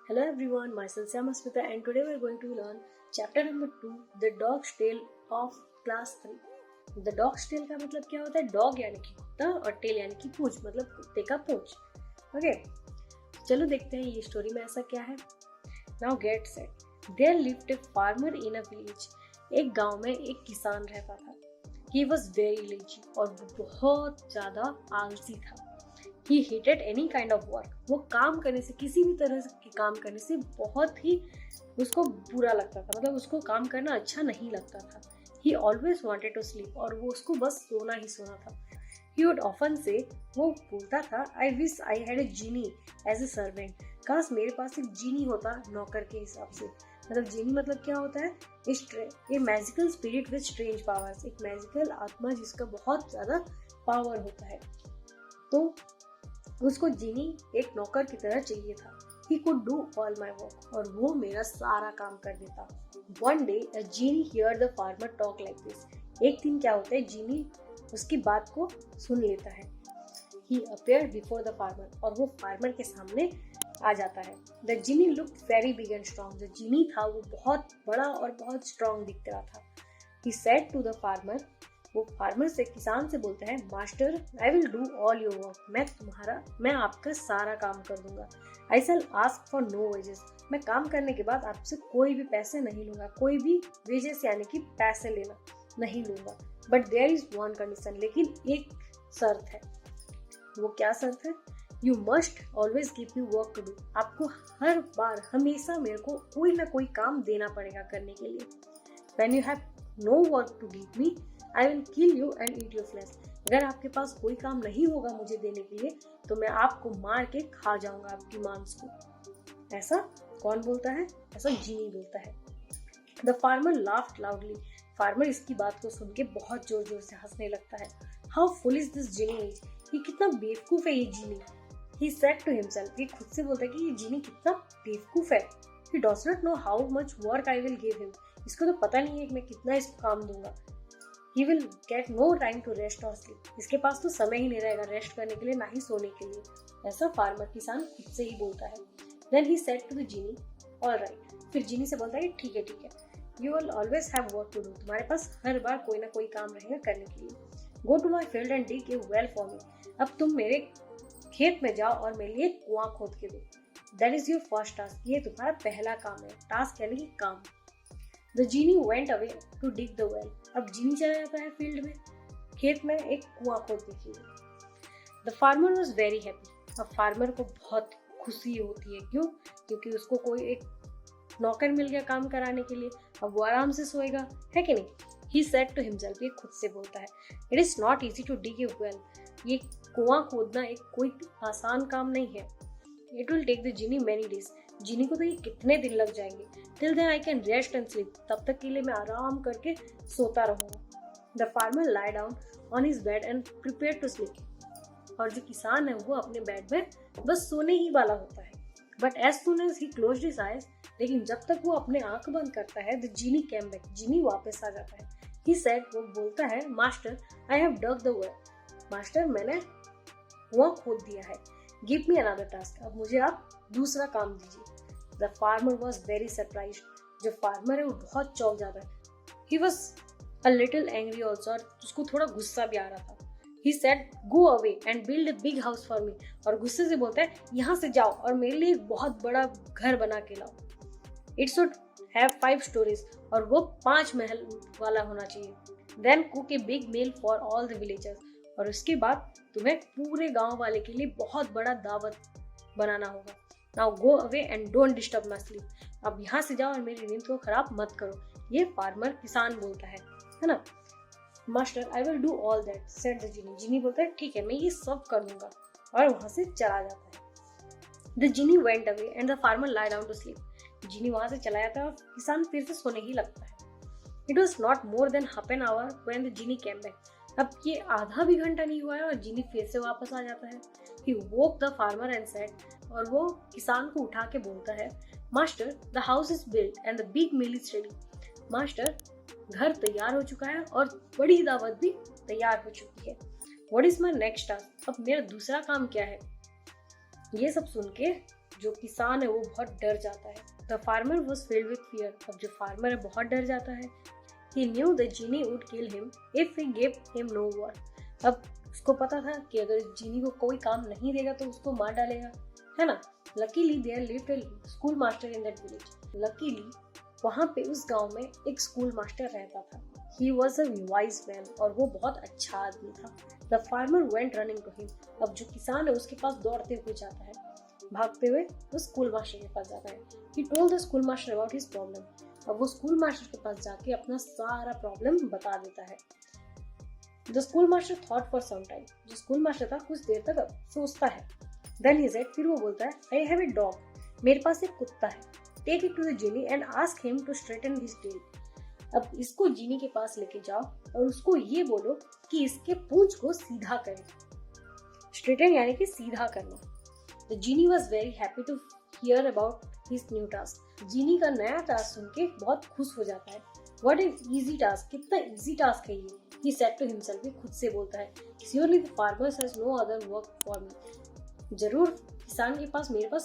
Hello everyone, myself Sam Asmita and today we are going to learn chapter number 2, The Dog's Tale of Class 3. The Dog's Tale का मतलब क्या होता है? Dog यानी कि कुत्ता और tail यानी कि पूंछ, मतलब कुत्ते का पूंछ. ओके, चलो देखते हैं ये स्टोरी में ऐसा क्या है. Now get set. There lived a farmer in a village. एक गांव में एक किसान रहता था. He was very lazy और वो बहुत ज़्यादा आलसी था. He hated any kind of work. वो काम करने से, किसी भी तरह के काम करने से बहुत ही उसको बुरा लगता था, मतलब उसको काम करना अच्छा नहीं लगता था. He always wanted to sleep और वो उसको बस सोना ही सोना था. He would often say, वो बोलता था, I wish I had a genie as a servant. काश मेरे पास एक जीनी होता नौकर के हिसाब से. मतलब जीनी मतलब क्या होता है? ए magical spirit with strange powers. एक मैजिकल आत्मा जिसका बहुत ज़्यादा पावर होता है. तो उसको जीनी एक नौकर की तरह चाहिए था. He could do all my work और वो मेरा सारा काम कर देता. One day a genie heard the farmer talk like this. एक दिन क्या होता है, जीनी उसकी बात को सुन लेता है. He appeared before the farmer और वो फार्मर के सामने आ जाता है. The genie looked very big and strong. जो जीनी था वो बहुत बड़ा और बहुत स्ट्रॉन्ग दिख रहा था. He said to the farmer, वो फार्मर से, किसान से बोलता है, master I will do all your work. मैं आपका सारा काम कर दूंगा. आई शैल आस्क फॉर नो वेजेस. मैं काम करने के बाद आपसे कोई भी पैसे नहीं लूंगा. कोई भी वेजेस यानी कि पैसे लेना नहीं लूंगा. But there is one condition. लेकिन एक शर्त है. वो क्या शर्त है? You must always give me work to do. आपको हर बार हमेशा मेरे को कोई ना कोई काम देना पड़ेगा करने के लिए. When you have no work to give me, I will kill you and eat your flesh. अगर आपके पास कोई काम नहीं होगा मुझे देने के लिए तो मैं आपको मार के खा जाऊंगा, आपकी मांस को. ऐसा कौन बोलता है? ऐसा जीनी बोलता है. The farmer laughed loudly. Farmer इसकी बात को सुन के बहुत जोर जोर से हंसने लगता है. How foolish this genie is. ये कितना बेवकूफ है ये जीनी. He said to himself. ये खुद से बोलता है कि ये जीनी कितना बेवकूफ है. He does not know how much work I will give him. इसको तो पता नहीं है कि मैं कितना इसको काम दूंगा. He will get no time to rest or sleep. इसके पास तो समय ही नहीं रहेगा रेस्ट करने के लिए, ना ही सोने के लिए. ऐसा फार्मर किसान खुद से ही बोलता है. Then he said to the genie, all right. फिर जीनी से बोलता है, ठीक है. You will always have work to do. तुम्हारे पास हर बार कोई ना कोई काम रहेगा करने के लिए. Go to my field and dig a well for me. अब तुम मेरे खेत में जाओ और मेरे लिए कुआं खोद के दो. That is your first task. ये तुम्हारा पहला काम है. टास्क यानी कि काम. The genie went away to dig the well. अब जीनी चला जाता है फील्ड में, खेत में एक कुआं खोदने के लिए. The farmer was very happy. अब फार्मर को बहुत खुशी होती है. क्यों? क्योंकि उसको कोई एक नौकर मिल गया काम कराने के लिए. अब वो आराम से सोएगा, है कि नहीं? He said to himself. ये खुद से बोलता है, It is not easy to dig a well. ये कुआं खोदना एक कोई आसान काम नहीं है. It will take the genie many days. जीनी को तो ये कितने दिन लग जाएंगे. Till then I can rest and sleep. तब तक के लिए मैं आराम करके सोता रहूंगा. The farmer lie down on his bed and prepared to sleep. और जो किसान है वो अपने बेड में बस सोने ही वाला होता है. But as soon as he closed his eyes, लेकिन जब तक वो अपने आंख बंद करता है, the genie came back. जीनी वापस आ जाता है. He said, वो बोलता है, Master, I have dug the well. Master, मैंने कुआं खोद दिया है. Give me another task. अब मुझे आप दूसरा काम दीजिए. The farmer was very surprised. जो फार्मर है वो बहुत चौंक जाता है. He was a little angry also. और उसको थोड़ा गुस्सा भी आ रहा था. He said, Go away and build a big house for me. और गुस्से से बोलता है, यहाँ से जाओ और मेरे लिए एक बहुत बड़ा घर बना के लाओ. It should have 5 stories. और वो 5 महल वाला होना चाहिए. Then cook a big meal for all the villagers. और उसके बाद तुम्हें पूरे गांव वाले के लिए बहुत बड़ा दावत बनाना होगा. Now go away and don't disturb my sleep. अब यहाँ से जाओ और मेरी नींद को खराब मत करो. ये फार्मर किसान बोलता है ना. Master, I will do all that, said the genie. जीनी बोलता है, ठीक है, मैं ये सब कर लूंगा. और वहाँ से चला जाता है. The genie went away and the farmer lie down to sleep. जीनी वहाँ से चला जाता है और किसान फिर से सोने ही लगता है. It was not more than half an hour when the genie came back. अब ये आधा भी घंटा नहीं हुआ है और जीनी फिर से वापस आ जाता है. He woke the farmer and said, और वो किसान को उठा के बोलता है, Master, the house is built and the big meal is ready. Master, घर तैयार हो चुका है और बड़ी दावत भी तैयार हो चुकी है. What is my next task? अब मेरा दूसरा काम क्या है? ये सब सुन के जो किसान है वो बहुत डर जाता है। The farmer was filled with fear. अब जो फार्मर है बहुत डर जाता है। He knew the genie would kill him if he gave him no work. अब उसको पता था कि अगर जीनी को कोई काम नहीं देगा तो उसको मार डालेगा, है ना। Luckily there lived a school master in that village. Luckily वहाँ पे उस गांव में एक स्कूल मास्टर रहता था। He was a wise man और वो बहुत अच्छा आदमी था। The farmer went running to him. अब जो किसान है उसके पास दौड़ते हुए जाता है, भागते हुए वो स्कूल मास्टर के पास जाता है। He told the school master about his problem. अब वो स्कूल मास्टर के पास जाके अपना सारा प्रॉब्लम बता देता है। The school master thought for some time. जो स्कूल मास्टर था कुछ देर तक सोचता है। Then he said, फिर वो बोलता है, I have a dog. मेरे पास एक कुत्ता है। Take it to the genie and ask him to straighten his tail. अब इसको जीनी के पास लेके जाओ और उसको ये बोलो कि इसके पूंछ को सीधा करे। Straighten यानी कि सीधा करना। The genie was very happy to hear about his new task. जीनी का नया टास्क सुन के बहुत खुश हो जाता है। What an easy task, कितना easy टास्क है ये। He said to himself, खुद से बोलता है, Surely the farmer has no other work for me. जरूर किसान के पास मेरे पास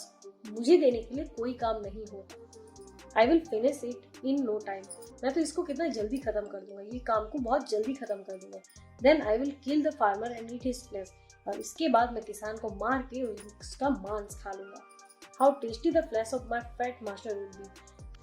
मुझे देने के लिए कोई काम नहीं होता। I will finish it in no time. मैं तो इसको कितना जल्दी खत्म कर दूंगा, ये काम को बहुत जल्दी खत्म कर दूंगा। Then I will kill the farmer and eat his flesh. और इसके बाद मैं किसान को मार के उसका मांस खा लूंगा। How tasty the flesh of my fat master will be.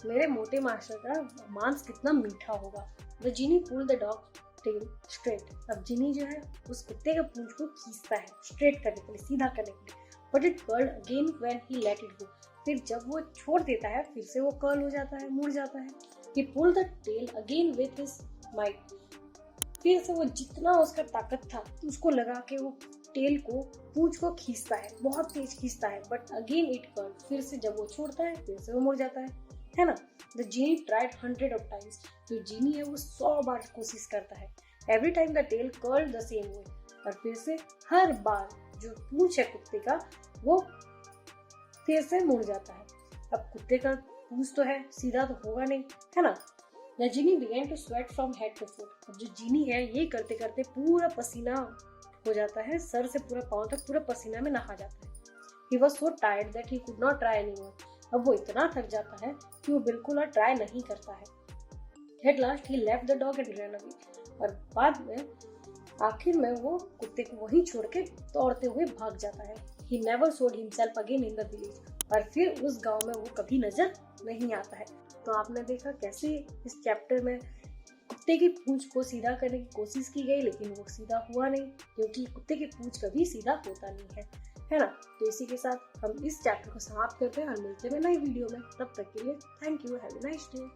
मेरे मोटे मास्टर का मांस कितना मीठा होगा। The genie pulled the dog tail straight. अब जीनी जो है उस कुत्ते का पूंछ को खींचता है स्ट्रेट करने के लिए, सीधा करने के लिए। But it curled again when he let it go. फिर जब वो छोड़ देता है फिर से वो कर्ल हो जाता है, मुड़ जाता है। He pulled the tail again with his might. फिर से वो जितना उसका ताकत था उसको लगा के वो टेल को पूंछ को खींचता है, बहुत तेज खींचता है। बट अगेन इट कर्ल, फिर से जब वो छोड़ता है फिर से वो मुड़ जाता है ना। The genie tried 100 of times. जो जीनी है वो 100 बार कोशिश करता है। Every time the tail curl the same way. और फिर से हर बार जो पूंछ है कुत्ते का वो फिर से मुड़ जाता है। अब कुत्ते का पूंछ तो है, सीधा तो होगा नहीं, है ना। The genie began to sweat from head to foot. अब जो जीनी है ये करते करते पूरा पसीना हो जाता है, सर से पूरा पांव तक पूरा पसीना में नहा जाता है। He was so tired that he could not try anymore. अब वो इतना थक जाता है कि वो बिल्कुल और ट्राई नहीं करता है। At last he left the dog and ran away. और बाद में आखिर में वो कुत्ते को वहीं छोड़ के दौड़ते हुए भाग जाता है। He never showed himself again in the village. और फिर उस गांव में वो कभी नजर नहीं आता है। तो आपने देखा कैसे इस चैप्टर में कुत्ते की पूंछ को सीधा करने की कोशिश की गई, लेकिन वो सीधा हुआ नहीं क्योंकि कुत्ते की पूंछ कभी सीधा होता नहीं है ना। तो इसी के साथ हम इस चैप्टर को समाप्त करते हैं और मिलते हैं नई वीडियो में। तब तक के लिए thank you, have a nice day.